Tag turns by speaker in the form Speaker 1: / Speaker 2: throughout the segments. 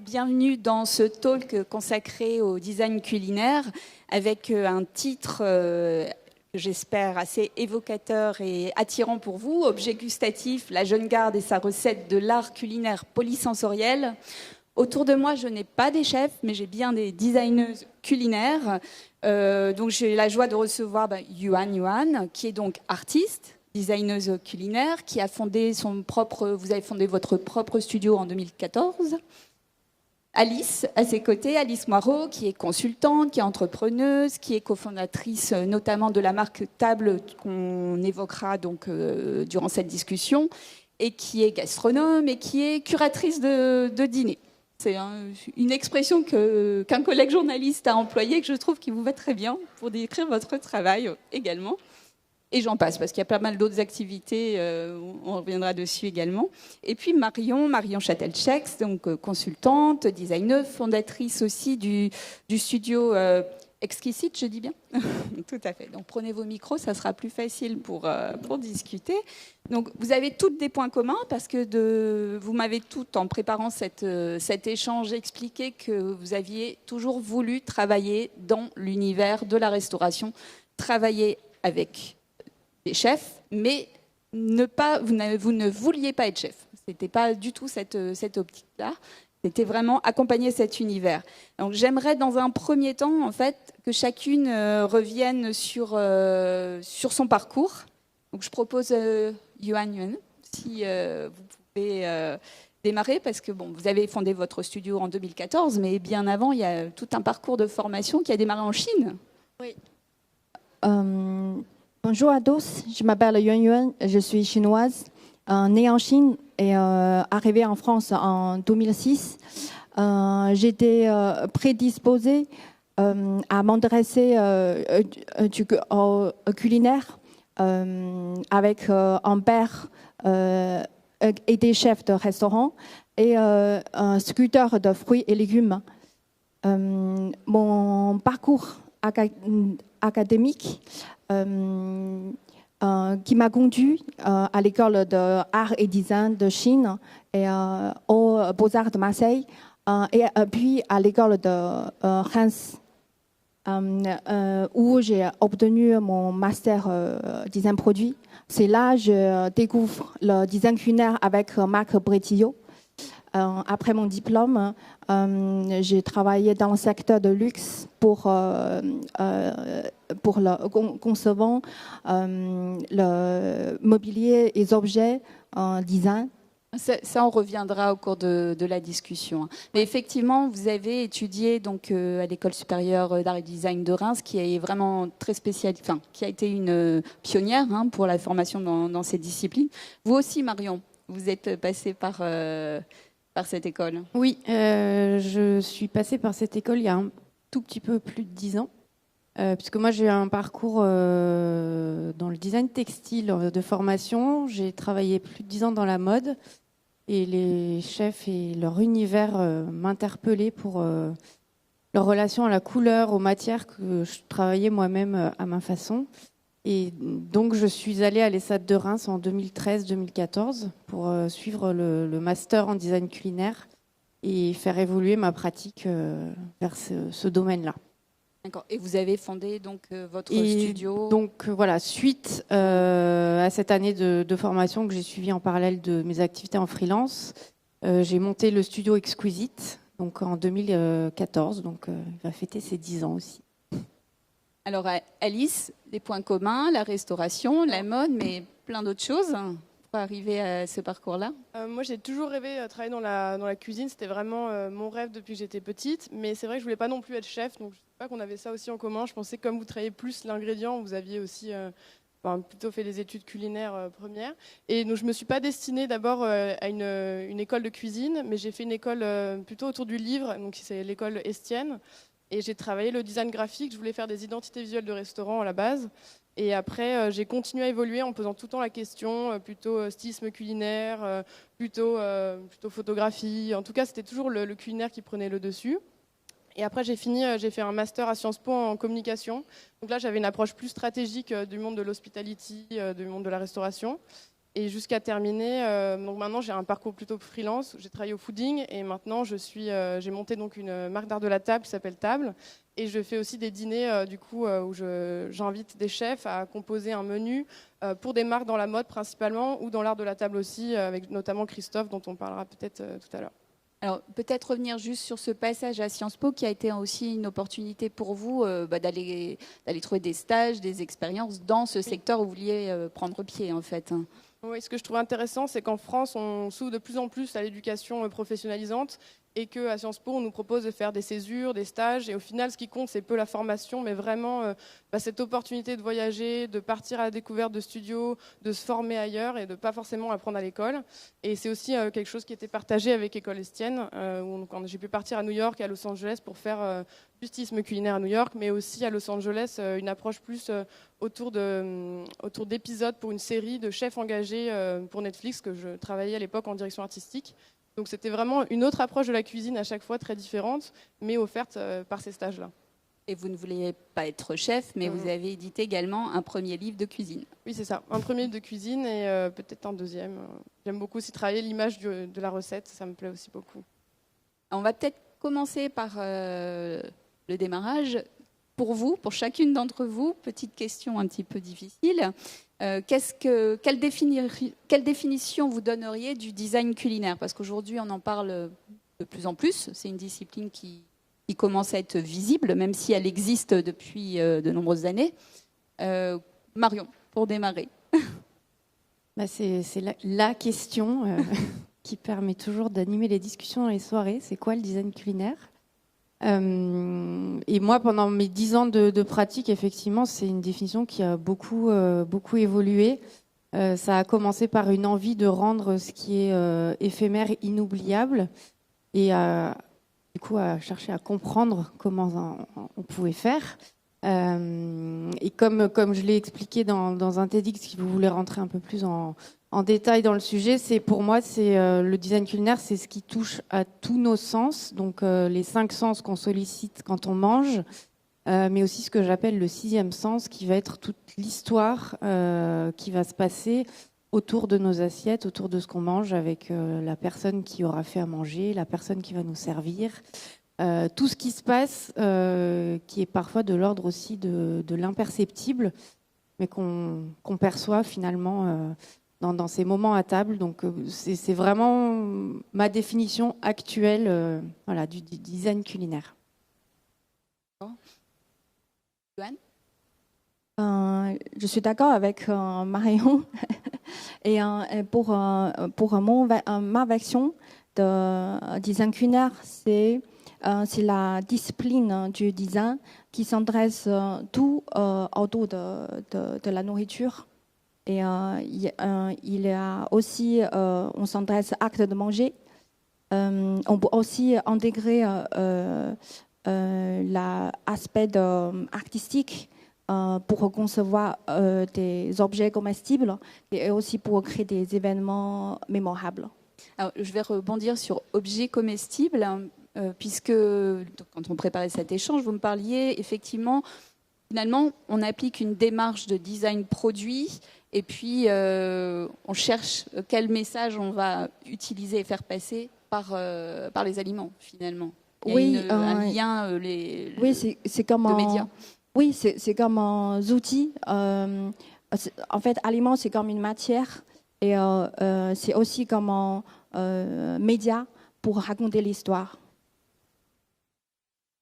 Speaker 1: bienvenue dans ce talk consacré au design culinaire avec un titre, j'espère, assez évocateur et attirant pour vous, Objet gustatif, la jeune garde et sa recette de l'art culinaire polysensoriel. Autour de moi, je n'ai pas des chefs, mais j'ai bien des designeuses culinaires. Donc j'ai la joie de recevoir Yuan, qui est donc artiste, designeuse culinaire, qui a fondé vous avez fondé votre propre studio en 2014. Alice, à ses côtés, Alice Moirot, qui est consultante, qui est entrepreneuse, qui est cofondatrice notamment de la marque Table qu'on évoquera donc durant cette discussion, et qui est gastronome et qui est curatrice de dîner. C'est une expression qu'un collègue journaliste a employée, que je trouve qui vous va très bien pour décrire votre travail également. Et j'en passe, parce qu'il y a pas mal d'autres activités, on reviendra dessus également. Et puis Marion Châtel-Chex, donc consultante, designer, fondatrice aussi du studio Exquisite, je dis bien. Tout à fait. Donc prenez vos micros, ça sera plus facile pour discuter. Donc vous avez toutes des points communs, parce que vous m'avez toutes, en préparant cet échange, expliqué que vous aviez toujours voulu travailler dans l'univers de la restauration, travailler avec des chefs, mais vous ne vouliez pas être chef. C'était pas du tout cette optique-là. C'était vraiment accompagner cet univers. Donc j'aimerais dans un premier temps, en fait, que chacune revienne sur son parcours. Donc je propose Yuan, si vous pouvez démarrer, parce que vous avez fondé votre studio en 2014, mais bien avant, il y a tout un parcours de formation qui a démarré en Chine.
Speaker 2: Oui. Bonjour à tous, je m'appelle Yuan, je suis chinoise, née en Chine et arrivée en France en 2006. J'étais prédisposée à m'intéresser au culinaire avec un père et des chefs de restaurant et un sculpteur de fruits et légumes. Mon parcours académique qui m'a conduit à l'école d'art et design de Chine et aux Beaux-Arts de Marseille et puis à l'école de Reims où j'ai obtenu mon master design produit. C'est là que je découvre le design culinaire avec Marc Bretillo. Après mon diplôme, j'ai travaillé dans le secteur de luxe pour le concevant le mobilier et les objets en design.
Speaker 1: Ça, on reviendra au cours de la discussion. Mais effectivement, vous avez étudié donc, à l'École supérieure d'art et design de Reims, qui est vraiment très qui a été une pionnière pour la formation dans ces disciplines. Vous aussi, Marion, vous êtes passée par cette école.
Speaker 3: Oui, je suis passée par cette école il y a un tout petit peu plus de 10 ans, puisque moi j'ai eu un parcours dans le design textile de formation. J'ai travaillé plus de 10 ans dans la mode et les chefs et leur univers m'interpellaient pour leur relation à la couleur, aux matières que je travaillais moi-même à ma façon. Et donc, je suis allée à l'ESSAD de Reims en 2013-2014 pour suivre le master en design culinaire et faire évoluer ma pratique vers ce domaine-là.
Speaker 1: D'accord. Et vous avez fondé donc votre studio.
Speaker 3: Donc voilà, suite à cette année de formation que j'ai suivie en parallèle de mes activités en freelance, j'ai monté le studio Exquisite donc en 2014. Donc il va fêter ses 10 ans aussi.
Speaker 1: Alors Alice, des points communs, la restauration, la mode, mais plein d'autres choses pour arriver à ce parcours-là.
Speaker 4: Moi, j'ai toujours rêvé de travailler dans la cuisine. C'était vraiment mon rêve depuis que j'étais petite. Mais c'est vrai que je voulais pas non plus être chef. Donc je sais pas qu'on avait ça aussi en commun. Je pensais que comme vous travaillez plus l'ingrédient, vous aviez aussi plutôt fait des études culinaires premières. Et donc je me suis pas destinée d'abord à une école de cuisine, mais j'ai fait une école plutôt autour du livre. Donc c'est l'école Estienne. Et j'ai travaillé le design graphique. Je voulais faire des identités visuelles de restaurants à la base. Et après, j'ai continué à évoluer en posant tout le temps la question, plutôt stylisme culinaire, plutôt photographie. En tout cas, c'était toujours le culinaire qui prenait le dessus. Et après, j'ai fait un master à Sciences Po en communication. Donc là, j'avais une approche plus stratégique du monde de l'hospitality, du monde de la restauration. Et jusqu'à terminer, donc maintenant j'ai un parcours plutôt freelance. J'ai travaillé au fooding et maintenant j'ai monté donc une marque d'art de la table qui s'appelle Table. Et je fais aussi des dîners où j'invite des chefs à composer un menu pour des marques dans la mode principalement ou dans l'art de la table aussi, avec notamment Christophe dont on parlera peut-être tout à l'heure.
Speaker 1: Alors, peut-être revenir juste sur ce passage à Sciences Po qui a été aussi une opportunité pour vous d'aller trouver des stages, des expériences dans ce secteur où vous vouliez prendre pied, en fait.
Speaker 4: Oui, ce que je trouve intéressant, c'est qu'en France, on s'ouvre de plus en plus à l'éducation professionnalisante et qu'à Sciences Po, on nous propose de faire des césures, des stages. Et au final, ce qui compte, c'est peu la formation, mais vraiment cette opportunité de voyager, de partir à la découverte de studios, de se former ailleurs et de ne pas forcément apprendre à l'école. Et c'est aussi quelque chose qui était partagé avec École Estienne, quand j'ai pu partir à New York et à Los Angeles pour faire du stylisme culinaire à New York, mais aussi à Los Angeles, une approche plus autour d'épisodes pour une série de chefs engagés pour Netflix, que je travaillais à l'époque en direction artistique. Donc c'était vraiment une autre approche de la cuisine à chaque fois très différente, mais offerte par ces stages-là.
Speaker 1: Et vous ne vouliez pas être chef, mais vous avez édité également un premier livre de cuisine.
Speaker 4: Oui, c'est ça. Un premier livre de cuisine et peut-être un deuxième. J'aime beaucoup aussi travailler l'image de la recette, ça me plaît aussi beaucoup.
Speaker 1: On va peut-être commencer par le démarrage. Pour vous, pour chacune d'entre vous, petite question un petit peu difficile. Quelle définition vous donneriez du design culinaire? Parce qu'aujourd'hui, on en parle de plus en plus. C'est une discipline qui commence à être visible, même si elle existe depuis de nombreuses années. Marion, pour démarrer.
Speaker 3: C'est la question qui permet toujours d'animer les discussions dans les soirées. C'est quoi le design culinaire ? Et moi, pendant mes 10 ans de pratique, effectivement, c'est une définition qui a beaucoup évolué. Ça a commencé par une envie de rendre ce qui est éphémère inoubliable et du coup à chercher à comprendre comment on pouvait faire. Et comme je l'ai expliqué dans un TEDx, si vous voulez rentrer un peu plus en détail dans le sujet, pour moi, le design culinaire, c'est ce qui touche à tous nos sens, donc les 5 sens qu'on sollicite quand on mange, mais aussi ce que j'appelle le 6e sens, qui va être toute l'histoire qui va se passer autour de nos assiettes, autour de ce qu'on mange, avec la personne qui aura fait à manger, la personne qui va nous servir. Tout ce qui se passe, qui est parfois de l'ordre aussi de l'imperceptible, mais qu'on perçoit finalement dans ces moments à table. Donc c'est vraiment ma définition actuelle du design culinaire.
Speaker 2: Je suis d'accord avec Marion. Et pour ma version de design culinaire, c'est la discipline du design qui s'adresse tout autour de la nourriture. Et il y a aussi, on s'adresse à l'acte de manger. On peut aussi intégrer l'aspect artistique pour concevoir des objets comestibles et aussi pour créer des événements mémorables.
Speaker 1: Alors, je vais rebondir sur objets comestibles, puisque quand on préparait cet échange, vous me parliez effectivement, finalement, on applique une démarche de design produit et puis on cherche quel message on va utiliser et faire passer par les aliments, finalement. Il y a un lien
Speaker 2: c'est comme
Speaker 1: de médias.
Speaker 2: Oui, c'est comme un outil. En fait, aliment, c'est comme une matière et c'est aussi comme un média pour raconter l'histoire.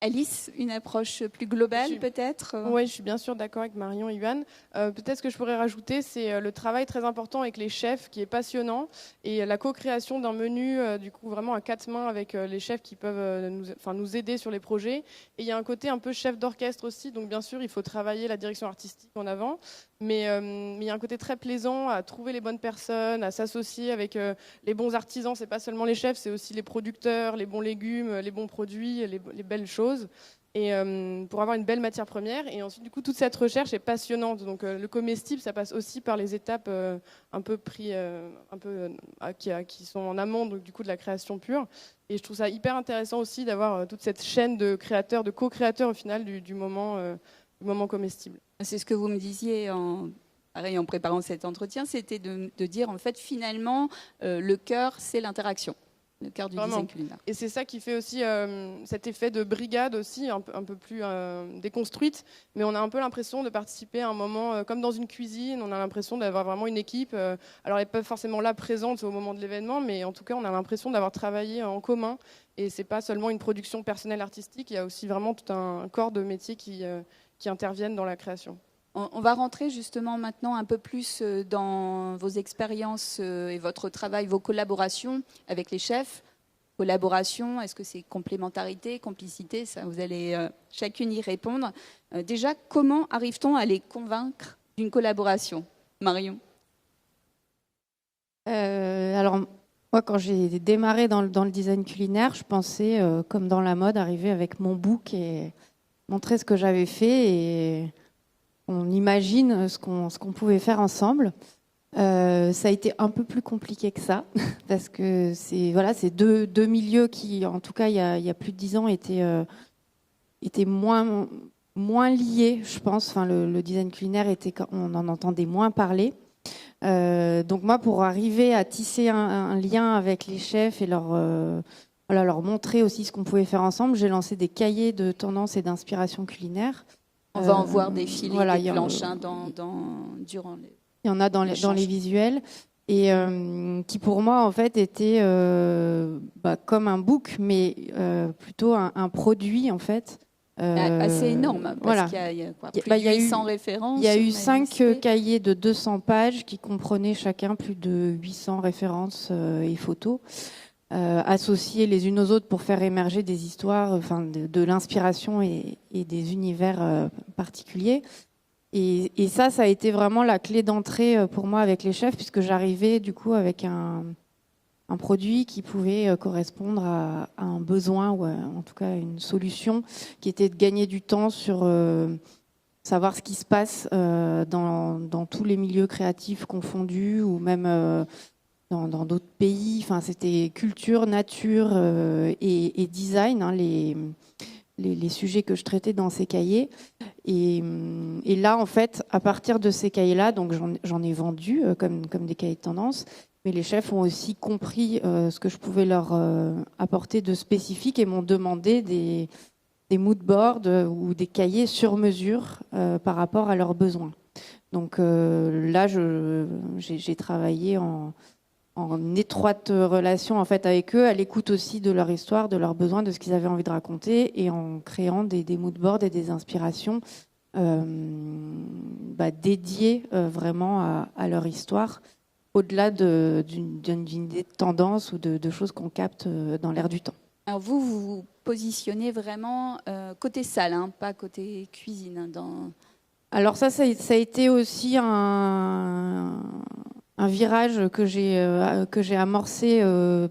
Speaker 1: Alice, une approche plus globale peut-être?
Speaker 4: Oui, je suis bien sûr d'accord avec Marion et Yuan. Peut-être ce que je pourrais rajouter, c'est le travail très important avec les chefs qui est passionnant et la co-création d'un menu, du coup vraiment à 4 mains avec les chefs qui peuvent nous aider sur les projets. Et il y a un côté un peu chef d'orchestre aussi, donc bien sûr il faut travailler la direction artistique en avant, mais il y a un côté très plaisant à trouver les bonnes personnes, à s'associer avec les bons artisans. C'est pas seulement les chefs, c'est aussi les producteurs, les bons légumes, les bons produits, les belles choses. Et pour avoir une belle matière première. Et ensuite, du coup, toute cette recherche est passionnante. Donc, le comestible, ça passe aussi par les étapes qui sont en amont, donc, du coup, de la création pure. Et je trouve ça hyper intéressant aussi d'avoir toute cette chaîne de créateurs, de co-créateurs au final du moment comestible.
Speaker 1: C'est ce que vous me disiez pareil en préparant cet entretien, c'était de dire en fait finalement le cœur, c'est l'interaction. Le cœur du design culinaire.
Speaker 4: Et c'est ça qui fait aussi cet effet de brigade aussi, un peu plus déconstruite. Mais on a un peu l'impression de participer à un moment, comme dans une cuisine, on a l'impression d'avoir vraiment une équipe. Alors, elles peuvent forcément là présentes au moment de l'événement, mais en tout cas, on a l'impression d'avoir travaillé en commun. Et c'est pas seulement une production personnelle artistique, il y a aussi vraiment tout un corps de métiers qui interviennent dans la création.
Speaker 1: On va rentrer justement maintenant un peu plus dans vos expériences et votre travail, vos collaborations avec les chefs. Collaboration, est-ce que c'est complémentarité, complicité? Ça, vous allez chacune y répondre. Déjà, comment arrive-t-on à les convaincre d'une collaboration? Marion?
Speaker 3: Alors, moi, quand j'ai démarré dans le design culinaire, je pensais, comme dans la mode, arriver avec mon book et montrer ce que j'avais fait et on imagine ce qu'on pouvait faire ensemble. Ça a été un peu plus compliqué que ça, parce que c'est deux milieux qui, en tout cas, il y a plus de 10 ans, étaient moins liés, je pense. Enfin, le design culinaire on en entendait moins parler. Donc moi, pour arriver à tisser un lien avec les chefs et leur montrer aussi ce qu'on pouvait faire ensemble, j'ai lancé des cahiers de tendance et d'inspiration culinaire.
Speaker 1: On va en voir défiler des planches durant les...
Speaker 3: Il y en a dans les visuels et qui pour moi en fait était comme un book, mais plutôt un produit en fait.
Speaker 1: Assez énorme, parce qu'il y a plus de 800 références.
Speaker 3: Il y a eu 5 cahiers de 200 pages qui comprenaient chacun plus de 800 références et photos. Associées les unes aux autres pour faire émerger des histoires, de l'inspiration et des univers particuliers. Et ça a été vraiment la clé d'entrée pour moi avec les chefs, puisque j'arrivais du coup avec un produit qui pouvait correspondre à un besoin ou en tout cas une solution qui était de gagner du temps sur savoir ce qui se passe dans tous les milieux créatifs confondus ou même dans d'autres pays. Enfin, c'était culture, nature et design, hein, les sujets que je traitais dans ces cahiers. Et là, en fait, à partir de ces cahiers-là, donc j'en ai vendu comme des cahiers de tendance, mais les chefs ont aussi compris ce que je pouvais leur apporter de spécifique et m'ont demandé des mood boards ou des cahiers sur mesure par rapport à leurs besoins. Donc là, j'ai travaillé en étroite relation en fait avec eux, à l'écoute aussi de leur histoire, de leurs besoins, de ce qu'ils avaient envie de raconter, et en créant des mood boards et des inspirations dédiées vraiment à leur histoire, au-delà d'une idée de tendance ou de choses qu'on capte dans l'air du temps.
Speaker 1: Alors vous vous positionnez vraiment côté salle, hein, pas côté cuisine.
Speaker 3: Alors ça a été aussi un virage que j'ai amorcé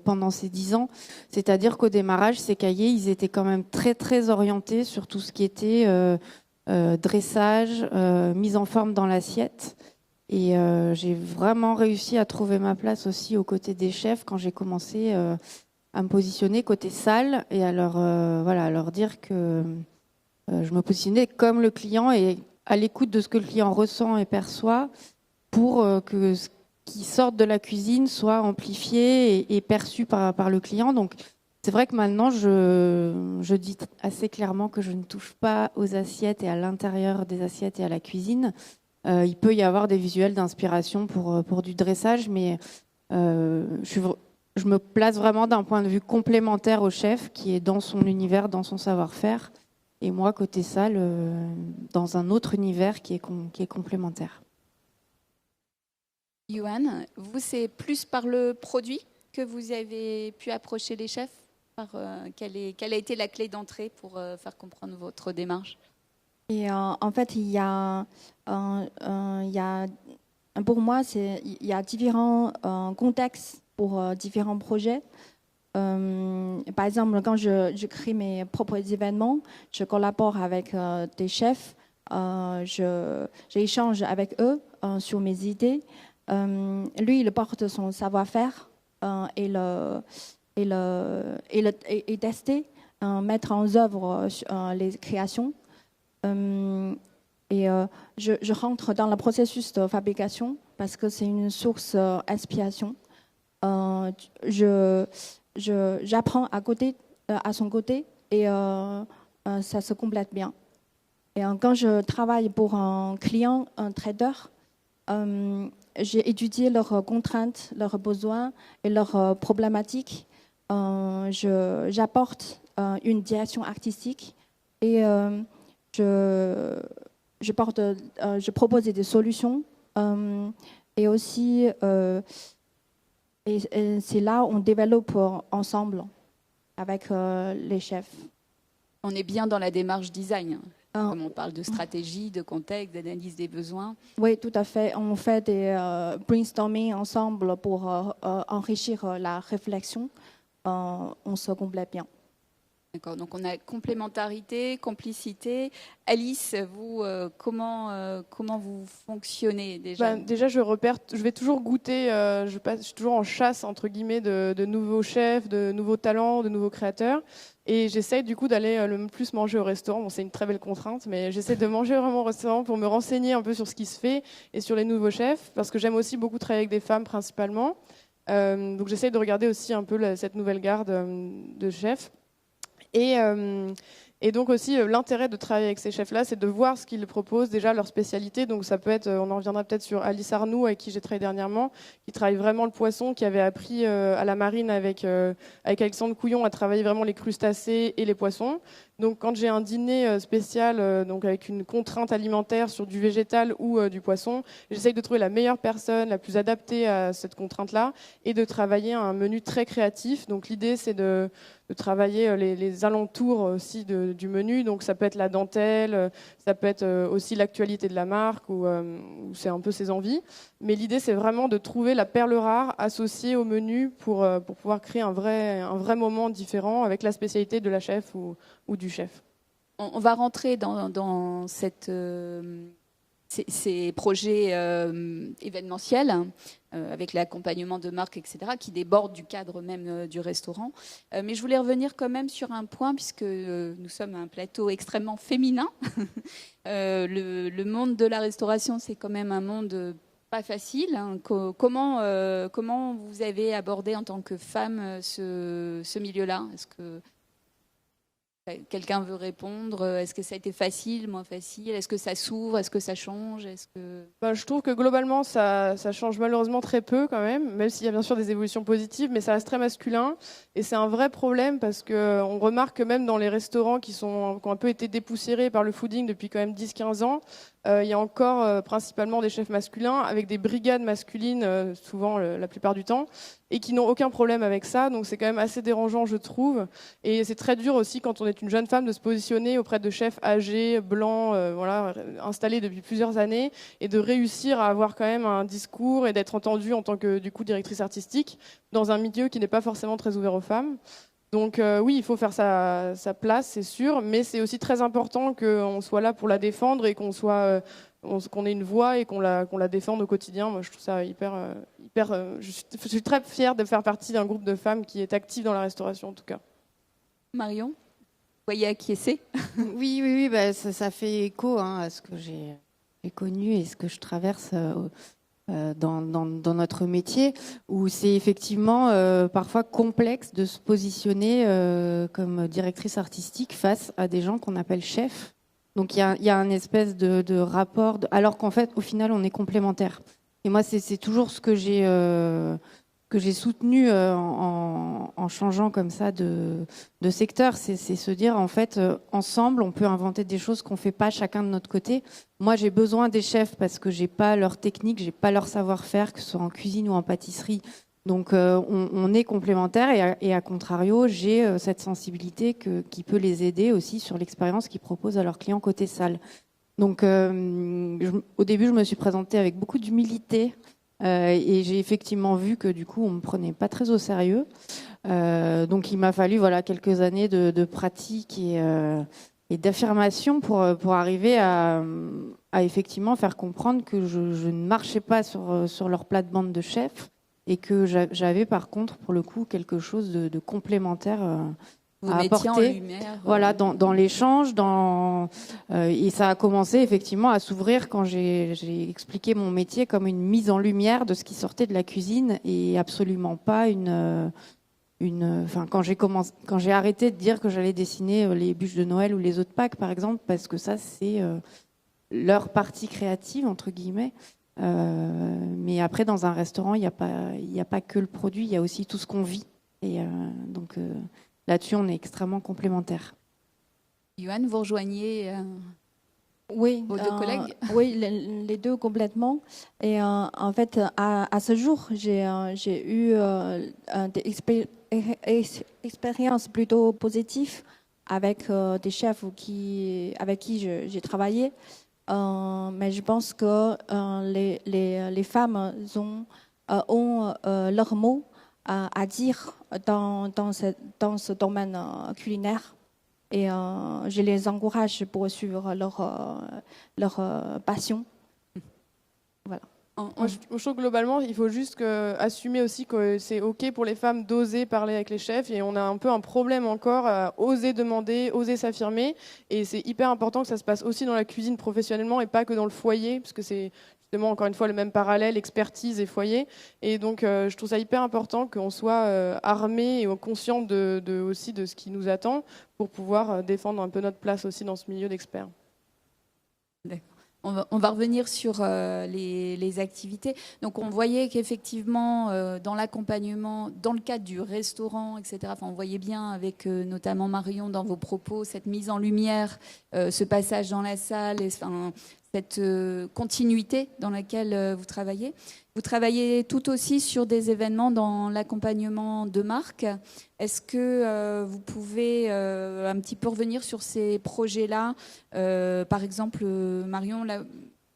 Speaker 3: pendant ces 10 ans. C'est-à-dire qu'au démarrage, ces cahiers, ils étaient quand même très, très orientés sur tout ce qui était dressage, mise en forme dans l'assiette. Et j'ai vraiment réussi à trouver ma place aussi aux côtés des chefs quand j'ai commencé à me positionner côté salle et à leur dire que je me positionnais comme le client et à l'écoute de ce que le client ressent et perçoit pour que ce qui sortent de la cuisine soit amplifié et perçu par le client. Donc, c'est vrai que maintenant, je dis assez clairement que je ne touche pas aux assiettes et à l'intérieur des assiettes et à la cuisine. Il peut y avoir des visuels d'inspiration pour du dressage, mais je me place vraiment d'un point de vue complémentaire au chef qui est dans son univers, dans son savoir-faire. Et moi, côté salle, dans un autre univers qui est complémentaire.
Speaker 1: Yohan, vous, c'est plus par le produit que vous avez pu approcher les chefs quelle a été la clé d'entrée pour faire comprendre votre démarche?
Speaker 2: Et en fait, pour moi, il y a différents contextes pour différents projets. Par exemple, quand je crée mes propres événements, je collabore avec des chefs, j'échange avec eux sur mes idées. Lui, il porte son savoir-faire et tester, mettre en œuvre les créations. Et je rentre dans le processus de fabrication parce que c'est une source d'inspiration. J'apprends à son côté et ça se complète bien. Et quand je travaille pour un client, un trader, j'ai étudié leurs contraintes, leurs besoins et leurs problématiques. J'apporte une direction artistique et je propose des solutions. Et aussi, et c'est là où on développe ensemble avec les chefs.
Speaker 1: On est bien dans la démarche design. Comme on parle de stratégie, de contexte, d'analyse des besoins.
Speaker 2: Oui, tout à fait. On fait des brainstorming ensemble pour enrichir la réflexion. On se complète bien.
Speaker 1: D'accord, donc on a complémentarité, complicité. Alice, vous, comment vous fonctionnez déjà?
Speaker 4: Déjà, je vais toujours goûter, je suis toujours en chasse, entre guillemets, de nouveaux chefs, de nouveaux talents, de nouveaux créateurs. Et j'essaye du coup d'aller le plus manger au restaurant. Bon, c'est une très belle contrainte, mais j'essaie de manger vraiment au restaurant pour me renseigner un peu sur ce qui se fait et sur les nouveaux chefs, parce que j'aime aussi beaucoup travailler avec des femmes principalement. Donc j'essaie de regarder aussi un peu cette nouvelle garde de chefs. Et donc aussi, l'intérêt de travailler avec ces chefs-là, c'est de voir ce qu'ils proposent, déjà leur spécialité. Donc ça peut être, on en reviendra peut-être sur Alice Arnoux, avec qui j'ai travaillé dernièrement, qui travaille vraiment le poisson, qui avait appris à la marine avec Alexandre Couillon à travailler vraiment les crustacés et les poissons. Donc quand j'ai un dîner spécial, donc avec une contrainte alimentaire sur du végétal ou du poisson, j'essaye de trouver la meilleure personne, la plus adaptée à cette contrainte-là, et de travailler un menu très créatif. Donc l'idée, c'est de travailler les alentours aussi du menu. Donc ça peut être la dentelle, ça peut être aussi l'actualité de la marque, ou c'est un peu ses envies. Mais l'idée, c'est vraiment de trouver la perle rare associée au menu pour pouvoir créer un vrai moment différent avec la spécialité de la chef ou du chef.
Speaker 1: On va rentrer dans ces projets événementiels avec l'accompagnement de marques, etc., qui débordent du cadre même du restaurant. Mais je voulais revenir quand même sur un point, puisque nous sommes un plateau extrêmement féminin. Le monde de la restauration, c'est quand même un monde pas facile. Comment vous avez abordé en tant que femme ce milieu-là? Est-ce que quelqu'un veut répondre? Est-ce que ça a été facile, moins facile? Est-ce que ça s'ouvre? Est-ce que ça change?
Speaker 4: Je trouve que globalement, ça change malheureusement très peu quand même s'il y a bien sûr des évolutions positives, mais ça reste très masculin. Et c'est un vrai problème parce qu'on remarque que même dans les restaurants qui ont un peu été dépoussiérés par le fooding depuis quand même 10-15 ans, il y a encore principalement des chefs masculins avec des brigades masculines, souvent la plupart du temps, et qui n'ont aucun problème avec ça. Donc c'est quand même assez dérangeant, je trouve. Et c'est très dur aussi quand on est une jeune femme de se positionner auprès de chefs âgés, blancs, installés depuis plusieurs années, et de réussir à avoir quand même un discours et d'être entendue en tant que du coup directrice artistique dans un milieu qui n'est pas forcément très ouvert aux femmes. Donc oui, il faut faire sa place, c'est sûr, mais c'est aussi très important qu'on soit là pour la défendre et qu'on ait une voix et qu'on la défende au quotidien. Moi, je trouve ça hyper. Je suis très fière de faire partie d'un groupe de femmes qui est active dans la restauration, en tout cas.
Speaker 1: Marion, vous voyez acquiescer?
Speaker 3: Oui, ça fait écho à ce que j'ai connu et ce que je traverse dans notre métier, où c'est effectivement parfois complexe de se positionner comme directrice artistique face à des gens qu'on appelle chefs. Donc il y a un espèce de rapport, alors qu'en fait, au final, on est complémentaires. Et moi, c'est toujours ce que j'ai soutenu en changeant comme ça de secteur, c'est se dire en fait ensemble on peut inventer des choses qu'on fait pas chacun de notre côté. Moi j'ai besoin des chefs parce que j'ai pas leur technique, j'ai pas leur savoir-faire, que ce soit en cuisine ou en pâtisserie. Donc on est complémentaires et à contrario j'ai cette sensibilité qui peut les aider aussi sur l'expérience qu'ils proposent à leurs clients côté salle. Donc au début je me suis présentée avec beaucoup d'humilité. Et j'ai effectivement vu que du coup on me prenait pas très au sérieux, donc il m'a fallu quelques années de pratique et d'affirmation pour arriver à effectivement faire comprendre que je ne marchais pas sur leur plate-bande de chef et que j'avais par contre pour le coup quelque chose de complémentaire
Speaker 1: Vous mettiez en
Speaker 3: apporter.
Speaker 1: lumière,
Speaker 3: Voilà, dans l'échange, et ça a commencé effectivement à s'ouvrir quand j'ai expliqué mon métier comme une mise en lumière de ce qui sortait de la cuisine et absolument pas quand j'ai arrêté de dire que j'allais dessiner les bûches de Noël ou les œufs de Pâques, par exemple, parce que ça, c'est leur partie créative, entre guillemets. Mais après, dans un restaurant, il n'y a pas que le produit, il y a aussi tout ce qu'on vit. Et donc, là-dessus, on est extrêmement complémentaires.
Speaker 1: Yoann, vous rejoignez
Speaker 2: Oui,
Speaker 1: vos deux collègues?
Speaker 2: Oui, les deux complètement. Et en fait, à ce jour, j'ai eu des expériences plutôt positives avec des chefs avec qui j'ai travaillé. Mais je pense que les femmes ont leur mot à dire dans ce domaine culinaire. Et je les encourage pour suivre leur passion. Voilà.
Speaker 4: Moi, je trouve que globalement, il faut juste assumer aussi que c'est OK pour les femmes d'oser parler avec les chefs. Et on a un peu un problème encore à oser demander, oser s'affirmer. Et c'est hyper important que ça se passe aussi dans la cuisine professionnellement et pas que dans le foyer, parce que c'est justement, encore une fois, le même parallèle, expertise et foyer. Et donc, je trouve ça hyper important qu'on soit armé et conscient aussi de ce qui nous attend pour pouvoir défendre un peu notre place aussi dans ce milieu d'experts.
Speaker 1: D'accord. On va revenir sur les activités. Donc, on voyait qu'effectivement, dans l'accompagnement, dans le cadre du restaurant, etc., enfin, on voyait bien avec notamment Marion dans vos propos, cette mise en lumière, ce passage dans la salle, cette continuité dans laquelle vous travaillez. Vous travaillez tout aussi sur des événements dans l'accompagnement de marques. Est-ce que vous pouvez un petit peu revenir sur ces projets-là? Par exemple, Marion,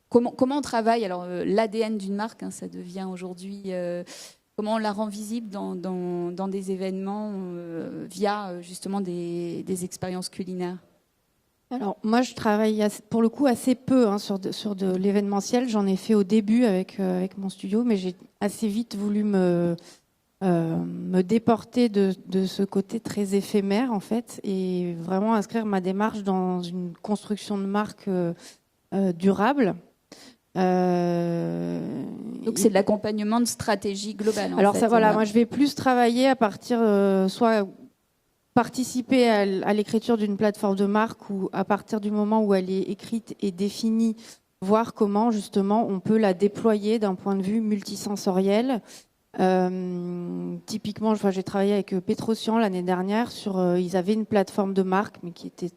Speaker 1: comment on travaille? Alors, l'ADN d'une marque, hein, ça devient aujourd'hui... comment on la rend visible dans des événements via justement des expériences culinaires?
Speaker 3: Alors, moi, je travaille pour le coup assez peu sur de l'événementiel. J'en ai fait au début avec mon studio, mais j'ai assez vite voulu me déporter de ce côté très éphémère, en fait, et vraiment inscrire ma démarche dans une construction de marque durable.
Speaker 1: Donc, c'est de l'accompagnement de stratégie globale.
Speaker 3: Alors, moi, je vais plus travailler à partir soit participer à l'écriture d'une plateforme de marque ou à partir du moment où elle est écrite et définie, voir comment justement on peut la déployer d'un point de vue multisensoriel. Typiquement, j'ai travaillé avec Petrosian l'année dernière ils avaient une plateforme de marque, mais qui était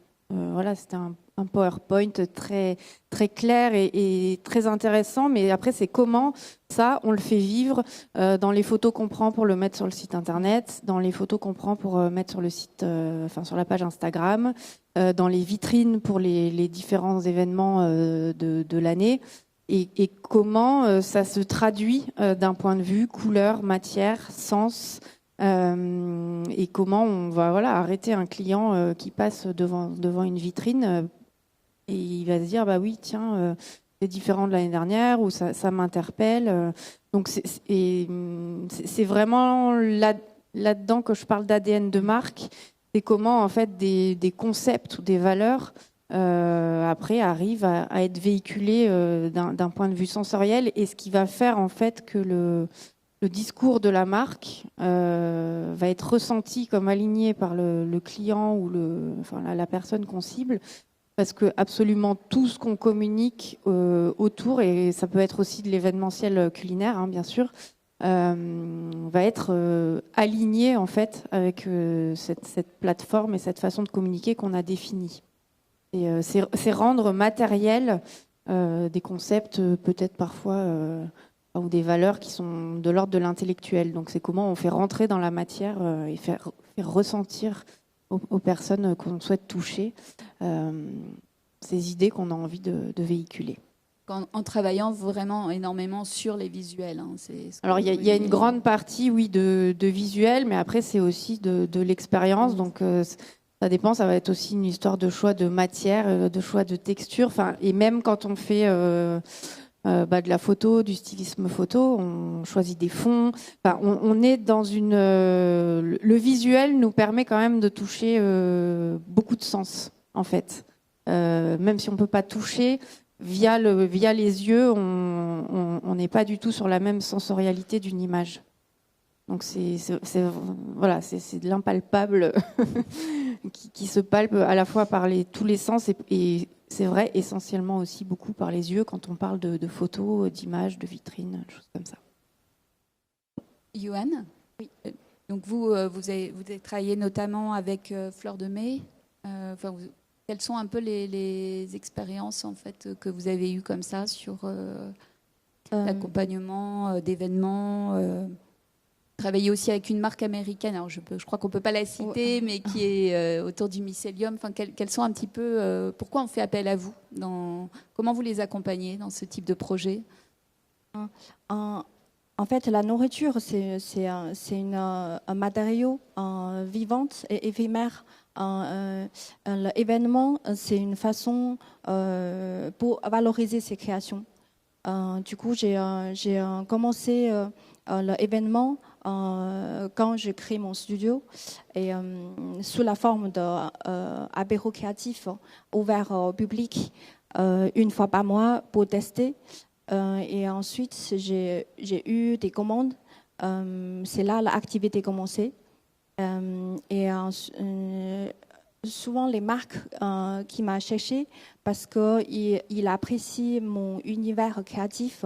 Speaker 3: c'était un PowerPoint très très clair et très intéressant. Mais après, c'est comment ça, on le fait vivre dans les photos qu'on prend pour le mettre sur le site internet, dans les photos qu'on prend pour mettre sur le site, sur la page Instagram, dans les vitrines pour les différents événements de l'année. Et comment ça se traduit d'un point de vue couleur, matière, sens. Et comment on va arrêter un client qui passe devant une vitrine et il va se dire bah oui tiens c'est différent de l'année dernière ou ça m'interpelle. Donc c'est vraiment là-dedans que je parle d'ADN de marque. C'est comment en fait des concepts ou des valeurs après arrivent à être véhiculés d'un point de vue sensoriel, et ce qui va faire en fait que le discours de la marque va être ressenti comme aligné par le client ou la personne qu'on cible, parce que absolument tout ce qu'on communique autour, et ça peut être aussi de l'événementiel culinaire, hein, bien sûr, va être aligné en fait avec cette plateforme et cette façon de communiquer qu'on a définie. Et c'est rendre matériel des concepts peut-être parfois ou des valeurs qui sont de l'ordre de l'intellectuel. Donc c'est comment on fait rentrer dans la matière et faire ressentir aux personnes qu'on souhaite toucher ces idées qu'on a envie de véhiculer.
Speaker 1: En travaillant vraiment énormément sur les visuels. Hein,
Speaker 3: alors il y a une grande partie de visuel, mais après c'est aussi de l'expérience. Donc ça dépend, ça va être aussi une histoire de choix de matière, de choix de texture. Et même quand on fait de la photo, du stylisme photo. On choisit des fonds. Enfin, on est dans une. Le visuel nous permet quand même de toucher beaucoup de sens, en fait. Même si on peut pas toucher via les yeux, on n'est pas du tout sur la même sensorialité d'une image. Donc voilà, c'est de l'impalpable qui se palpe à la fois par tous les sens et c'est vrai essentiellement aussi beaucoup par les yeux quand on parle de photos, d'images, de vitrines, des choses comme ça.
Speaker 1: Yohan, oui. Donc vous avez travaillé notamment avec Fleur de Mai. Quelles sont un peu les expériences en fait que vous avez eues comme ça sur l'accompagnement d'événements travailler aussi avec une marque américaine, alors je crois qu'on ne peut pas la citer, mais qui est autour du mycélium. Enfin, quels sont un petit peu... pourquoi on fait appel à vous comment vous les accompagnez dans ce type de projet?
Speaker 2: En fait, la nourriture, c'est un matériau vivant et éphémère. L'événement, c'est une façon pour valoriser ses créations. Du coup, j'ai commencé l'événement quand j'ai créé mon studio et sous la forme d'apéro créatif ouvert au public une fois par mois pour tester. Et ensuite, j'ai eu des commandes. C'est là l'activité commençait. Et souvent, les marques qui m'ont cherché parce qu'il apprécie mon univers créatif.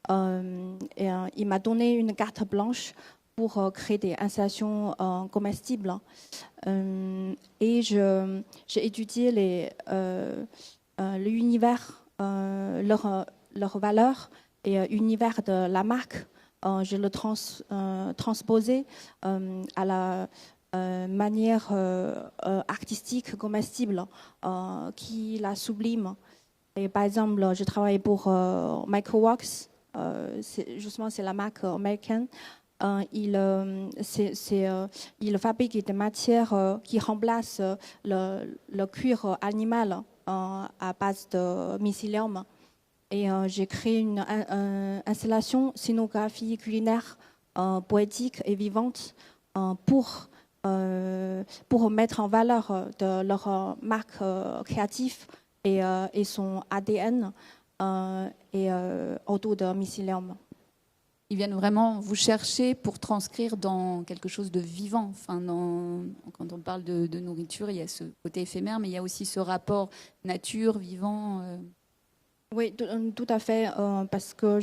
Speaker 2: Et, il m'a donné une carte blanche pour créer des installations comestibles. Et j'ai étudié l'univers, leur valeur et l'univers de la marque. Je le transposé à la manière artistique comestible qui la sublime. Et par exemple, je travaille pour Microworks. C'est la marque américaine. Il fabrique des matières qui remplacent le cuir animal à base de mycélium. Et j'ai créé une installation scénographie culinaire poétique et vivante pour mettre en valeur de leur marque créative et son ADN autour de mycélium.
Speaker 1: Ils viennent vraiment vous chercher pour transcrire dans quelque chose de vivant. Enfin, quand on parle de nourriture, il y a ce côté éphémère, mais il y a aussi ce rapport nature, vivant.
Speaker 2: Oui, tout à fait, parce que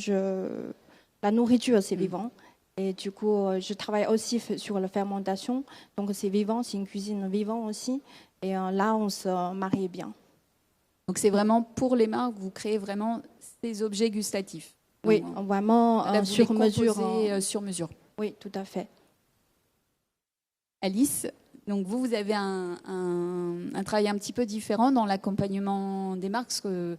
Speaker 2: la nourriture, c'est vivant. Et du coup, je travaille aussi sur la fermentation. Donc, c'est vivant, c'est une cuisine vivante aussi. Et là, on se marie bien.
Speaker 1: Donc, c'est vraiment pour les marques, vous créez vraiment ces objets gustatifs.
Speaker 2: Oui, vraiment sur mesure.
Speaker 1: Sur mesure.
Speaker 2: Oui, tout à fait.
Speaker 1: Alice, donc vous avez un travail un petit peu différent dans l'accompagnement des marques, parce que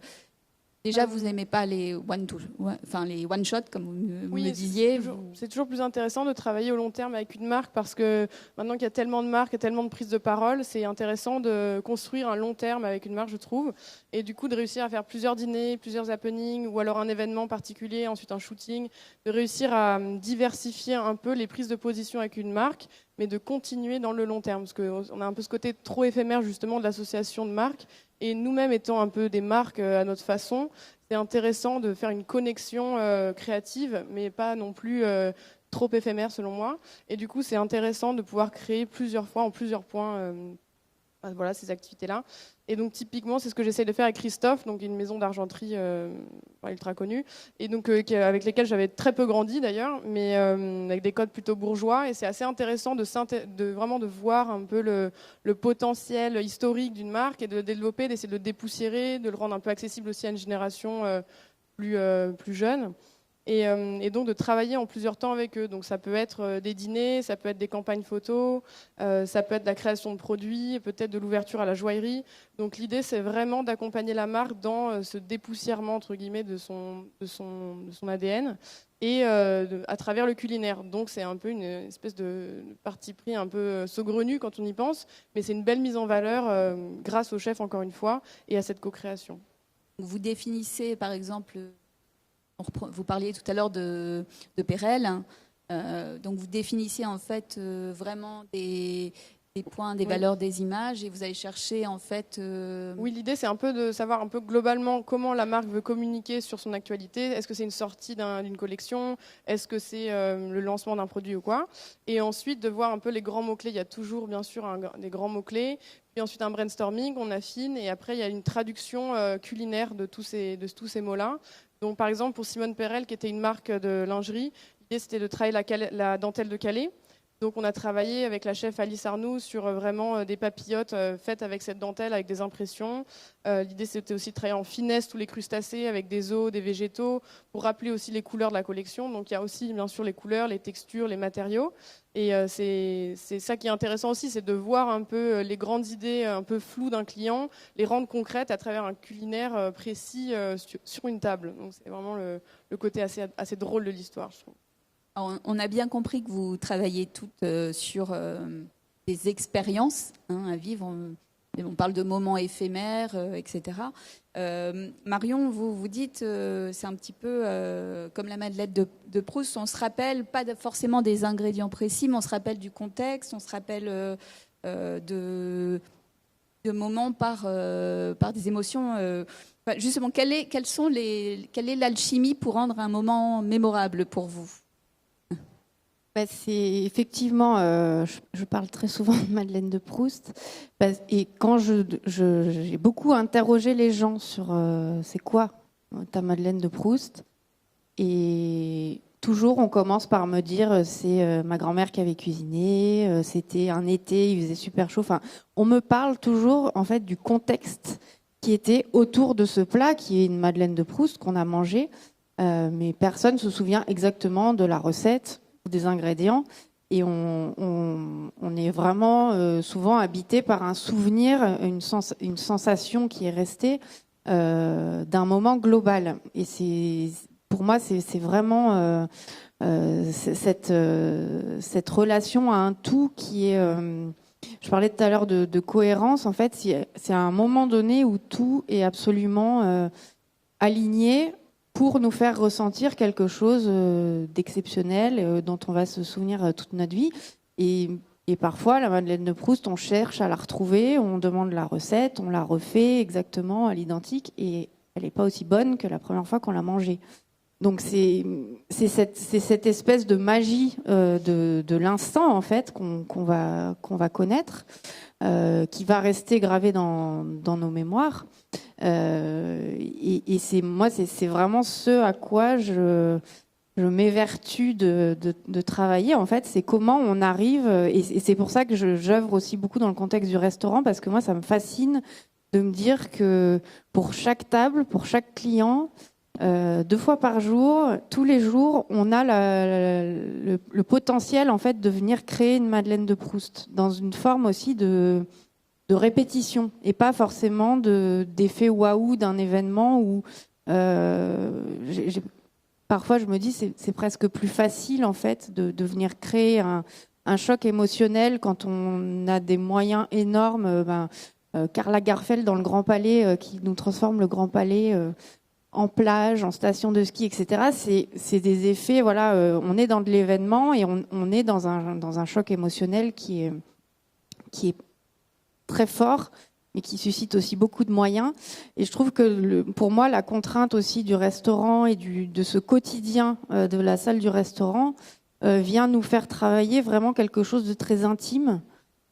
Speaker 1: déjà, vous n'aimez pas les one-shot, comme vous me disiez.
Speaker 4: C'est toujours plus intéressant de travailler au long terme avec une marque parce que maintenant qu'il y a tellement de marques et tellement de prises de parole, c'est intéressant de construire un long terme avec une marque, je trouve. Et du coup, de réussir à faire plusieurs dîners, plusieurs happenings ou alors un événement particulier, ensuite un shooting, de réussir à diversifier un peu les prises de position avec une marque, mais de continuer dans le long terme. Parce qu'on a un peu ce côté trop éphémère justement de l'association de marques. Et nous-mêmes étant un peu des marques à notre façon, c'est intéressant de faire une connexion créative, mais pas non plus trop éphémère selon moi. Et du coup, c'est intéressant de pouvoir créer plusieurs fois, en plusieurs points, ces activités-là. Et donc typiquement, c'est ce que j'essaie de faire avec Christophe, donc une maison d'argenterie ultra connue, et donc avec lesquelles j'avais très peu grandi d'ailleurs, mais avec des codes plutôt bourgeois. Et c'est assez intéressant de voir un peu le potentiel historique d'une marque et de le développer, d'essayer de le dépoussiérer, de le rendre un peu accessible aussi à une génération plus jeune. Et donc de travailler en plusieurs temps avec eux. Donc ça peut être des dîners, ça peut être des campagnes photos, ça peut être la création de produits, peut-être de l'ouverture à la joaillerie. Donc l'idée, c'est vraiment d'accompagner la marque dans ce dépoussièrement entre guillemets de son ADN et à travers le culinaire. Donc c'est un peu une espèce de parti pris un peu saugrenu quand on y pense, mais c'est une belle mise en valeur grâce au chef encore une fois et à cette co-création.
Speaker 1: Vous définissez par exemple vous parliez tout à l'heure de Perel. Donc vous définissez en fait vraiment des points, des valeurs, des images, et vous allez chercher en fait...
Speaker 4: Oui, l'idée c'est un peu de savoir un peu globalement comment la marque veut communiquer sur son actualité. Est-ce que c'est une sortie d'une collection? Est-ce que c'est le lancement d'un produit ou quoi? Et ensuite de voir un peu les grands mots-clés. Il y a toujours bien sûr des grands mots-clés. Puis ensuite un brainstorming, on affine, et après il y a une traduction culinaire de tous ces mots-là. Donc par exemple pour Simone Perel, qui était une marque de lingerie, l'idée c'était de travailler la dentelle de Calais. Donc on a travaillé avec la chef Alice Arnoux sur vraiment des papillotes faites avec cette dentelle, avec des impressions. L'idée c'était aussi de travailler en finesse tous les crustacés avec des os, des végétaux, pour rappeler aussi les couleurs de la collection. Donc il y a aussi bien sûr les couleurs, les textures, les matériaux. Et c'est ça qui est intéressant aussi, c'est de voir un peu les grandes idées un peu floues d'un client, les rendre concrètes à travers un culinaire précis sur une table. Donc c'est vraiment le côté assez drôle de l'histoire, je trouve.
Speaker 1: Alors, on a bien compris que vous travaillez toutes sur des expériences à vivre. On parle de moments éphémères, etc. Marion, vous dites, c'est un petit peu comme la Madeleine de Proust. On se rappelle pas forcément des ingrédients précis, mais on se rappelle du contexte, on se rappelle de moments par des émotions. Justement, quelle est l'alchimie pour rendre un moment mémorable pour vous?
Speaker 3: C'est effectivement, je parle très souvent de Madeleine de Proust, et quand j'ai beaucoup interrogé les gens sur c'est quoi ta Madeleine de Proust, et toujours on commence par me dire c'est ma grand-mère qui avait cuisiné, c'était un été, il faisait super chaud. Enfin, on me parle toujours en fait du contexte qui était autour de ce plat qui est une Madeleine de Proust qu'on a mangé, mais personne ne se souvient exactement de la recette, des ingrédients, et on est vraiment souvent habité par un souvenir, une sensation qui est restée d'un moment global. Et pour moi, c'est vraiment cette relation à un tout qui est... je parlais tout à l'heure de cohérence. En fait, c'est à un moment donné où tout est absolument aligné pour nous faire ressentir quelque chose d'exceptionnel dont on va se souvenir toute notre vie. Et parfois, la Madeleine de Proust, on cherche à la retrouver, on demande la recette, on la refait exactement à l'identique, et elle n'est pas aussi bonne que la première fois qu'on l'a mangée. Donc c'est cette espèce de magie de l'instant en fait qu'on va connaître, qui va rester gravé dans nos mémoires. Et c'est vraiment ce à quoi je m'évertue de travailler. En fait, c'est comment on arrive, et c'est pour ça que j'œuvre aussi beaucoup dans le contexte du restaurant, parce que moi, ça me fascine de me dire que pour chaque table, pour chaque client, 2 fois par jour, tous les jours, on a le potentiel en fait de venir créer une Madeleine de Proust dans une forme aussi de répétition, et pas forcément d'effet waouh d'un événement où parfois je me dis c'est presque plus facile en fait de venir créer un choc émotionnel quand on a des moyens énormes. Karl Lagerfeld dans le Grand Palais qui nous transforme le Grand Palais en plage, en station de ski, etc. C'est des effets, voilà, on est dans de l'événement et on est dans un choc émotionnel qui est très fort, mais qui suscite aussi beaucoup de moyens. Et je trouve que pour moi, la contrainte aussi du restaurant et de ce quotidien de la salle du restaurant vient nous faire travailler vraiment quelque chose de très intime.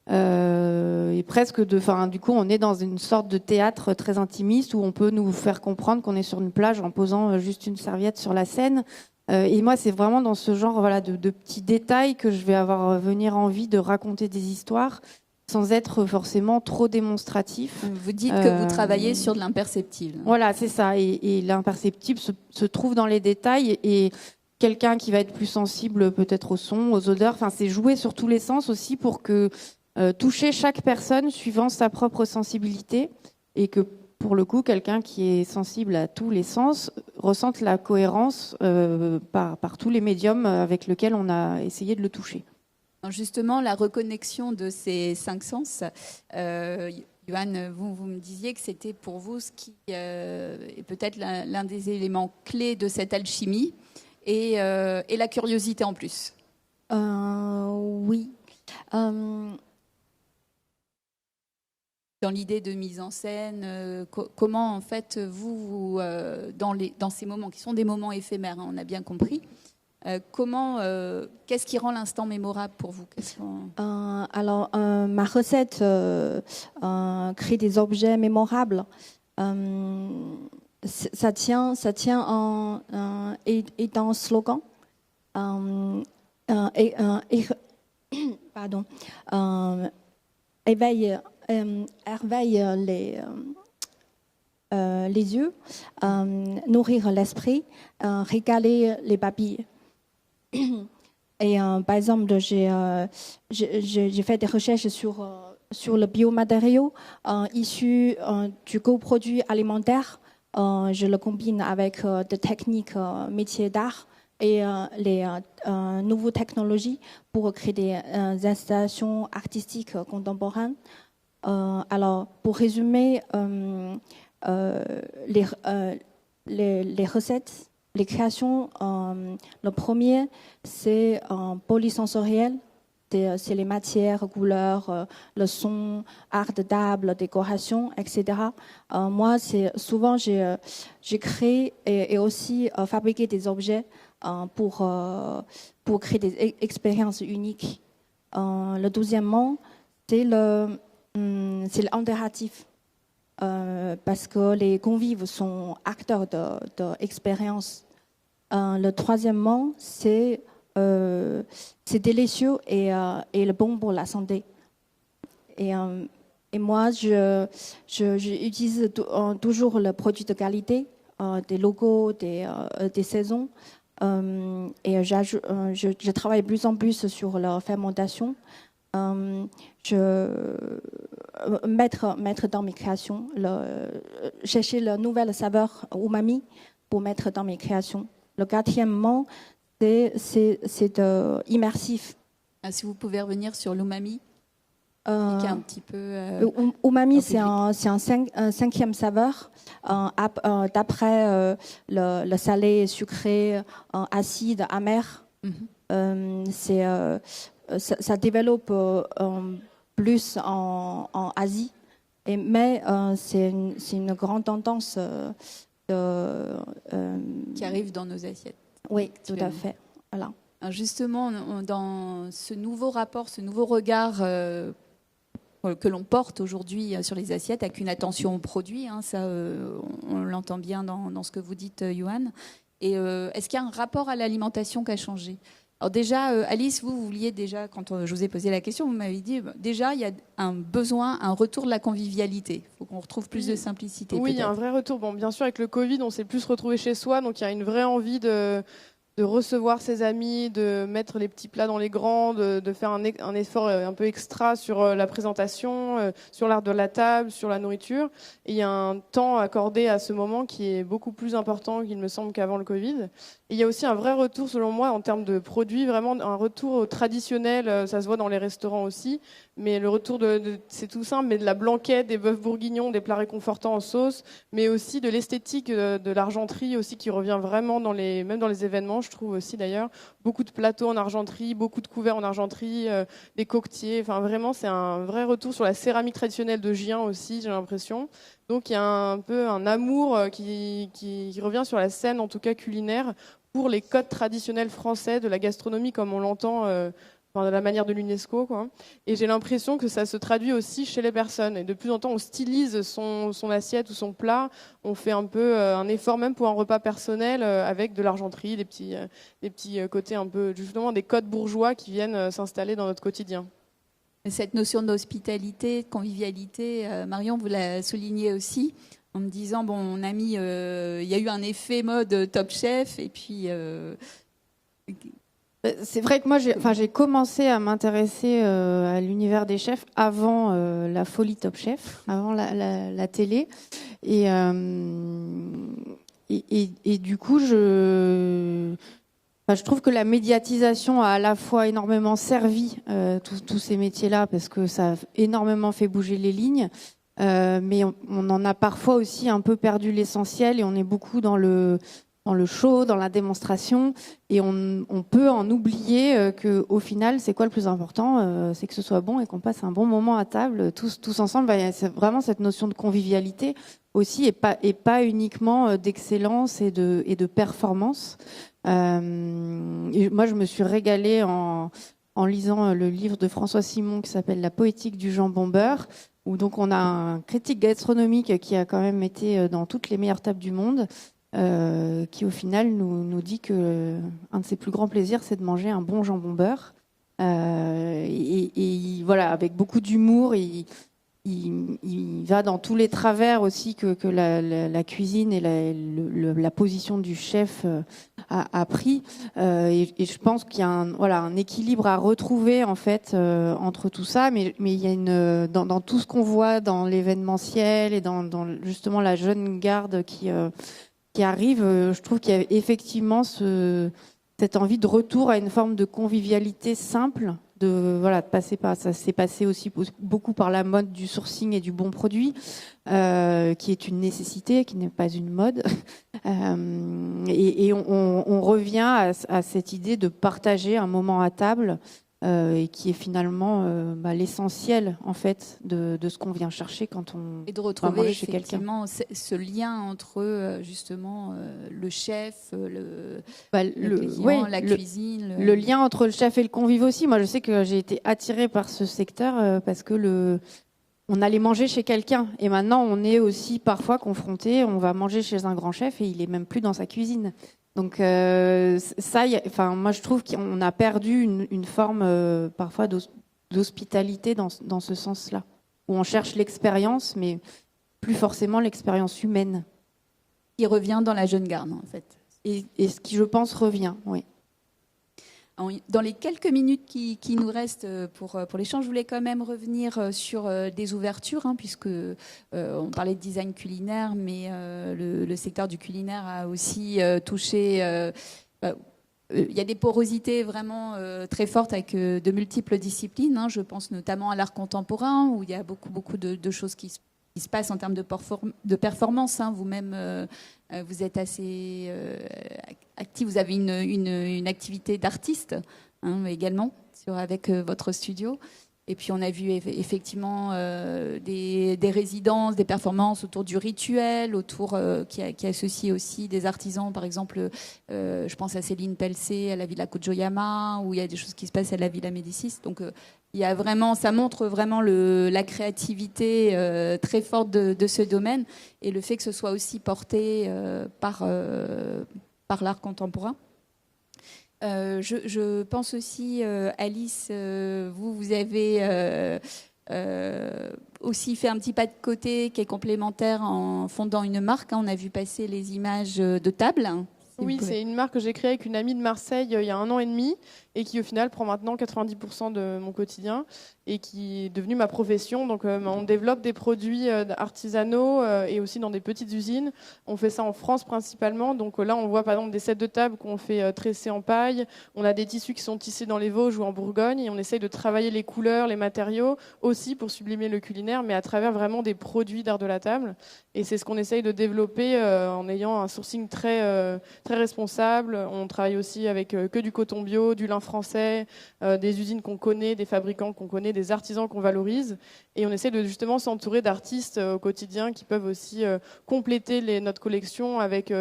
Speaker 3: Et presque du coup on est dans une sorte de théâtre très intimiste où on peut nous faire comprendre qu'on est sur une plage en posant juste une serviette sur la scène, et moi c'est vraiment dans ce genre de petits détails que je vais avoir venir envie de raconter des histoires sans être forcément trop démonstratif.
Speaker 1: Vous dites que vous travaillez sur de l'imperceptible.
Speaker 3: Voilà, c'est ça, et l'imperceptible se trouve dans les détails, et quelqu'un qui va être plus sensible peut-être au son, aux odeurs, c'est jouer sur tous les sens aussi pour que toucher chaque personne suivant sa propre sensibilité, et que pour le coup quelqu'un qui est sensible à tous les sens ressente la cohérence par tous les médiums avec lesquels on a essayé de le toucher.
Speaker 1: Justement, la reconnexion de ces 5 sens, Yohan, vous me disiez que c'était pour vous ce qui est peut-être l'un des éléments clés de cette alchimie et la curiosité en plus.
Speaker 2: Oui.
Speaker 1: Dans l'idée de mise en scène, comment en fait vous dans ces moments qui sont des moments éphémères, hein, on a bien compris, qu'est-ce qui rend l'instant mémorable pour vous?
Speaker 2: Alors, ma recette crée des objets mémorables. Ça tient est un slogan. Pardon. Éveille les yeux, nourrir l'esprit, régaler les papilles. Et par exemple, j'ai fait des recherches sur le biomatériau issu du coproduit alimentaire. Je le combine avec des techniques métiers d'art et les nouvelles technologies pour créer des installations artistiques contemporaines. Alors, pour résumer, les recettes, les créations, le premier, c'est polysensoriel. C'est les matières, couleurs, le son, art de table, décoration, etc. Moi, souvent, j'ai créé et aussi fabriqué des objets pour créer des expériences uniques. Le deuxièmement, c'est l'interactif. Parce que les convives sont acteurs d'expérience. Le troisièmement, c'est délicieux et le bon pour la santé. Et moi, j'utilise toujours le produit de qualité, des logos, des saisons. Et je travaille de plus en plus sur la fermentation. Mettre dans mes créations, chercher la nouvelle saveur umami pour mettre dans mes créations. Le quatrièmement, c'est immersif.
Speaker 1: Si vous pouvez revenir sur l'umami, un petit peu.
Speaker 2: Umami, c'est un cinquième saveur. D'après le salé, sucré, acide, amer. Mm-hmm. Ça développe plus en Asie, mais c'est une grande tendance
Speaker 1: qui arrive dans nos assiettes.
Speaker 2: Oui, tout à fait. Voilà.
Speaker 1: Justement, dans ce nouveau rapport, ce nouveau regard que l'on porte aujourd'hui sur les assiettes, avec une attention aux produits, hein, ça, on l'entend bien dans ce que vous dites, Yohan. Et est-ce qu'il y a un rapport à l'alimentation qui a changé ? Alors déjà, Alice, vous vouliez déjà, quand je vous ai posé la question, vous m'avez dit, déjà, il y a un retour de la convivialité. Il faut qu'on retrouve plus de simplicité.
Speaker 4: Oui, il y a un vrai retour. Bon, bien sûr, avec le Covid, on s'est plus retrouvé chez soi, donc il y a une vraie envie de recevoir ses amis, de mettre les petits plats dans les grands, de faire un effort un peu extra sur la présentation, sur l'art de la table, sur la nourriture. Et il y a un temps accordé à ce moment qui est beaucoup plus important qu'il me semble qu'avant le Covid. Et il y a aussi un vrai retour, selon moi, en termes de produits, vraiment un retour au traditionnel. Ça se voit dans les restaurants aussi. Mais le retour c'est tout simple, mais de la blanquette, des bœufs bourguignons, des plats réconfortants en sauce, mais aussi de l'esthétique de l'argenterie aussi qui revient vraiment même dans les événements, je trouve aussi d'ailleurs. Beaucoup de plateaux en argenterie, beaucoup de couverts en argenterie, des coquetiers. Enfin, vraiment, c'est un vrai retour sur la céramique traditionnelle de Gien aussi, j'ai l'impression. Donc, il y a un peu un amour qui revient sur la scène, en tout cas culinaire, pour les codes traditionnels français de la gastronomie, comme on l'entend de la manière de l'UNESCO, quoi. Et j'ai l'impression que ça se traduit aussi chez les personnes. Et de plus en temps, on stylise son assiette ou son plat. On fait un peu un effort même pour un repas personnel avec de l'argenterie, des petits côtés un peu, justement, des codes bourgeois qui viennent s'installer dans notre quotidien.
Speaker 1: Cette notion d'hospitalité, de convivialité, Marion, vous la soulignez aussi, en me disant, bon, on a mis, il y a eu un effet mode Top Chef, et puis...
Speaker 3: C'est vrai que moi, j'ai commencé à m'intéresser à l'univers des chefs avant la folie Top Chef, avant la télé. Et du coup, je trouve que la médiatisation a à la fois énormément servi tous ces métiers-là, parce que ça a énormément fait bouger les lignes. mais on en a parfois aussi un peu perdu l'essentiel et on est beaucoup dans le show, dans la démonstration, et on peut en oublier qu'au final, c'est quoi le plus important, c'est que ce soit bon et qu'on passe un bon moment à table, tous ensemble. C'est vraiment cette notion de convivialité aussi, et pas uniquement d'excellence et de performance. Et moi, je me suis régalée en lisant le livre de François Simon qui s'appelle La poétique du jambon beurre, où donc on a un critique gastronomique qui a quand même été dans toutes les meilleures tables du monde, qui au final nous dit que un de ses plus grands plaisirs, c'est de manger un bon jambon beurre. Et voilà, avec beaucoup d'humour, il va dans tous les travers aussi que la cuisine et la position du chef a pris. Et je pense qu'il y a un équilibre à retrouver en fait entre tout ça, mais il y a dans tout ce qu'on voit dans l'événementiel et dans justement la jeune garde qui arrive, je trouve qu'il y a effectivement cette envie de retour à une forme de convivialité simple, de passer par ça. S'est passé aussi beaucoup par la mode du sourcing et du bon produit, qui est une nécessité, qui n'est pas une mode. Et on revient à cette idée de partager un moment à table, et qui est finalement l'essentiel en fait de ce qu'on vient chercher quand on
Speaker 1: et de retrouver
Speaker 3: va manger chez quelqu'un.
Speaker 1: effectivement ce lien entre justement le chef, le client,
Speaker 3: ouais,
Speaker 1: la cuisine.
Speaker 3: Le lien entre le chef et le convive aussi. Moi, je sais que j'ai été attirée par ce secteur parce que on allait manger chez quelqu'un. Et maintenant, on est aussi parfois confronté. On va manger chez un grand chef et il est même plus dans sa cuisine. Donc moi, je trouve qu'on a perdu une forme parfois d'hospitalité dans ce sens-là, où on cherche l'expérience, mais plus forcément l'expérience humaine.
Speaker 1: Qui revient dans la jeune garde, en fait.
Speaker 3: Et ce qui, je pense, revient, oui.
Speaker 1: Dans les quelques minutes qui nous restent pour l'échange, je voulais quand même revenir sur des ouvertures, puisque on parlait de design culinaire, mais le secteur du culinaire a aussi touché. Il y a des porosités vraiment très fortes avec de multiples disciplines. Je pense notamment à l'art contemporain, où il y a beaucoup de choses qui se passe en termes de performance. Vous-même, vous êtes assez actif. Vous avez une activité d'artiste également avec votre studio. Et puis on a vu effectivement des résidences, des performances autour du rituel, qui associe aussi des artisans. Par exemple, je pense à Céline Pelcé, à la Villa Kujoyama, où il y a des choses qui se passent à la Villa Médicis. Donc ça montre vraiment la créativité très forte de ce domaine, et le fait que ce soit aussi porté par l'art contemporain. Je pense aussi, Alice, vous avez aussi fait un petit pas de côté qui est complémentaire en fondant une marque. On a vu passer les images de table.
Speaker 4: Oui, c'est une marque que j'ai créée avec une amie de Marseille il y a 1 an et demi, et qui au final prend maintenant 90% de mon quotidien et qui est devenue ma profession. Donc on développe des produits artisanaux et aussi dans des petites usines. On fait ça en France principalement. Donc là, on voit par exemple des sets de table qu'on fait tresser en paille. On a des tissus qui sont tissés dans les Vosges ou en Bourgogne, et on essaye de travailler les couleurs, les matériaux aussi pour sublimer le culinaire, mais à travers vraiment des produits d'art de la table. Et c'est ce qu'on essaye de développer en ayant un sourcing très responsable. On travaille aussi avec que du coton bio, du lin français, des usines qu'on connaît, des fabricants qu'on connaît, des artisans qu'on valorise. Et on essaie de justement s'entourer d'artistes au quotidien qui peuvent aussi compléter notre collection avec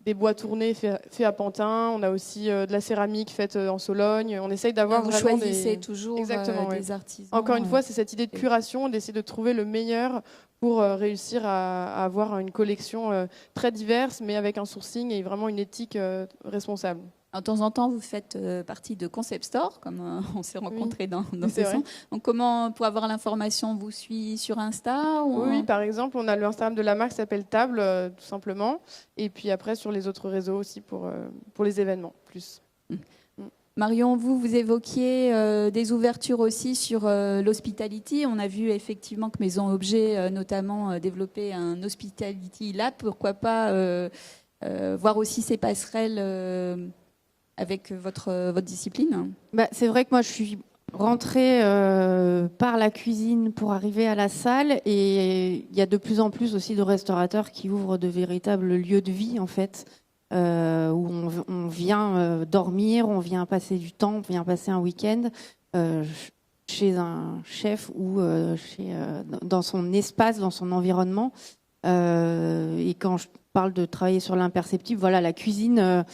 Speaker 4: des bois tournés faits à Pantin. On a aussi de la céramique faite en Sologne. On essaye d'avoir
Speaker 1: vous
Speaker 4: vraiment
Speaker 1: choisissez toujours des artisans.
Speaker 4: Encore une fois, c'est cette idée de curation, d'essayer de trouver le meilleur pour réussir à avoir une collection très diverse, mais avec un sourcing et vraiment une éthique responsable.
Speaker 1: De temps en temps, vous faites partie de Concept Store, comme on s'est rencontrés dans ce
Speaker 4: vrai.
Speaker 1: sens. Donc, comment, pour avoir l'information, on vous suit sur Insta ou...
Speaker 4: Oui, par exemple, on a le Instagram de la marque qui s'appelle Table, tout simplement. Et puis après, sur les autres réseaux aussi pour les événements, plus.
Speaker 1: Marion, vous évoquiez des ouvertures aussi sur l'hospitality. On a vu effectivement que Maison Objet, notamment, développait un hospitality lab. Pourquoi pas voir aussi ces passerelles avec votre discipline?
Speaker 3: C'est vrai que moi, je suis rentrer par la cuisine pour arriver à la salle, et il y a de plus en plus aussi de restaurateurs qui ouvrent de véritables lieux de vie en fait, où on vient dormir, on vient passer du temps, on vient passer un week-end chez un chef ou dans son espace, dans son environnement. Et quand je parle de travailler sur l'imperceptible, voilà, la cuisine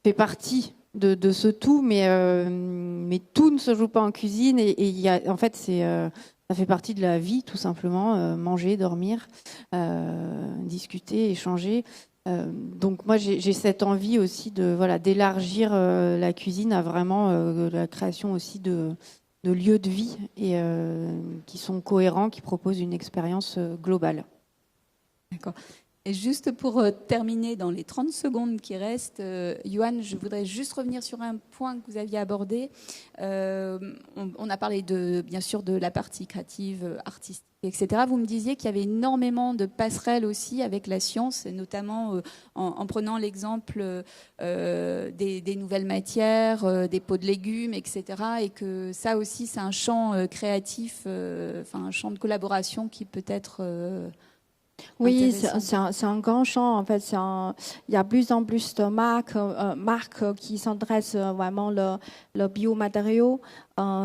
Speaker 3: fait partie de ce tout, mais tout ne se joue pas en cuisine, et en fait, ça fait partie de la vie, tout simplement, manger, dormir, discuter, échanger. Donc moi, j'ai cette envie aussi d'élargir la cuisine à vraiment la création aussi de lieux de vie, et qui sont cohérents, qui proposent une expérience globale.
Speaker 1: D'accord. Et juste pour terminer dans les 30 secondes qui restent, Yoann, je voudrais juste revenir sur un point que vous aviez abordé. On a parlé bien sûr de la partie créative, artistique, etc. Vous me disiez qu'il y avait énormément de passerelles aussi avec la science, et notamment en prenant l'exemple des nouvelles matières, des pots de légumes, etc. Et que ça aussi, c'est un champ créatif, un champ de collaboration qui peut être...
Speaker 2: Oui, c'est un grand champ. En fait, il y a plus en plus de marques qui s'adressent vraiment le biomatériau,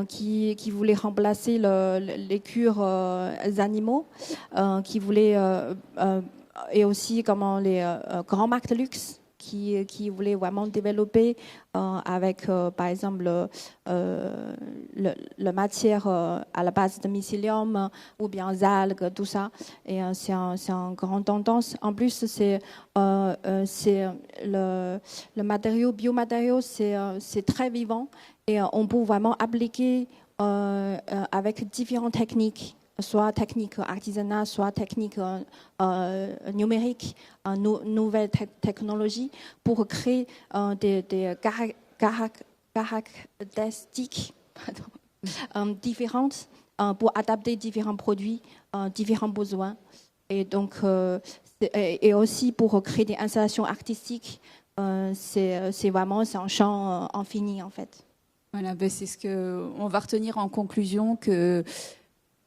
Speaker 2: qui voulaient remplacer les cures animaux, qui voulaient et aussi comment les grands marques de luxe qui voulaient vraiment développer avec, par exemple, la matière à la base de mycélium ou bien algues, tout ça. Et c'est une grande tendance. En plus, c'est le biomatériau, c'est très vivant, et on peut vraiment appliquer avec différentes techniques, soit technique artisanale, soit technique numérique, nouvelles technologies, pour créer des caractéristiques différentes pour adapter différents produits, différents besoins. Et donc, et aussi pour créer des installations artistiques, c'est un champ infini en fait.
Speaker 1: Voilà, c'est ce qu'on va retenir en conclusion, que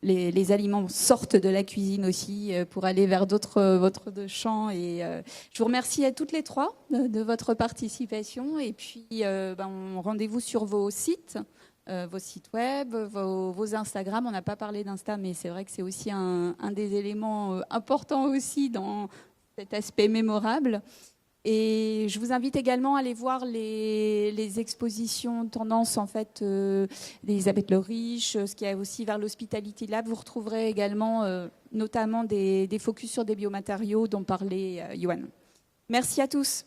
Speaker 1: les aliments sortent de la cuisine aussi pour aller vers d'autres champs. Et je vous remercie à toutes les trois de votre participation. Et puis, rendez-vous sur vos sites web, vos Instagram. On n'a pas parlé d'Insta, mais c'est vrai que c'est aussi un des éléments importants aussi dans cet aspect mémorable. Et je vous invite également à aller voir les expositions tendances en fait d'Elisabeth Le Riche, ce qu'il y a aussi vers l'Hospitality Lab. Vous retrouverez également notamment des focus sur des biomatériaux dont parlait Yoann. Merci à tous.